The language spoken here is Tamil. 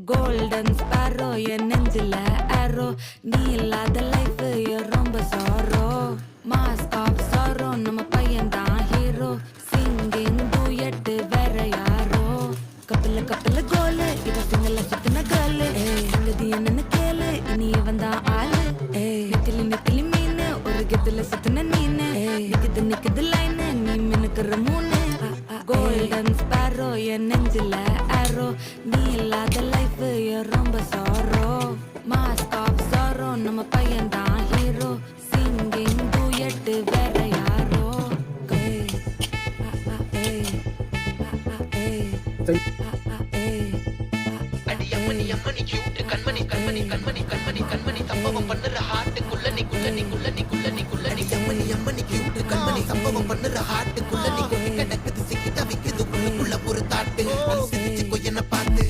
கோல்டன் ஸ்பாரோ என் நெஞ்சில ஆரோ நீ இல்லாத லைஃப் ரொம்ப சாரோ மாஸ்க் ஆஃப் சாரோ நம்ம பையன் தான் ஹீரோ சிங்கிங் டூயட் வேற யாரோ கப்பல கோலு இவ சிங்கல சுத்தின கேளு சங்கதி என்னன்னு கேளு இனி இவன் தான் ஆளு நெத்திலி மீனு ஒரு கெத்துல சுத்தின நீனு நிக்குது லைனு நீ மினுக்குற மூணு கோல்டன் ஸ்பாரோ என் நெஞ்சில ஆரோ நீ இல்லாத லைஃப் ரொம்ப சாரோ மாஸ்க் ஆஃப் சாரோ நம்ம பையன் தான் ஹீரோ சிங்கிங் டூயட் வேற யாரோ அடி அம்மணி அம்மணி கியூட் கண்மணி கண்மணி கண்மணி கண்மணி கண்மணி சம்பவம் பண்ணுற ஹார்ட்டுக்குள்ள நீ குள்ள நீ குள்ள நீ குள்ள நீ குள்ள நீ அம்மணி அம்மணி கியூட் கண்மணி சம்பவம் பண்ணுற ஹார்ட்டுக்குள்ள நீ குள்ள கிடக்குது சிக்கி தவிக்குது உள்ளுக்குள்ள ஒரு தாட்டு சிரிச்சு கொய்யன பார்த்து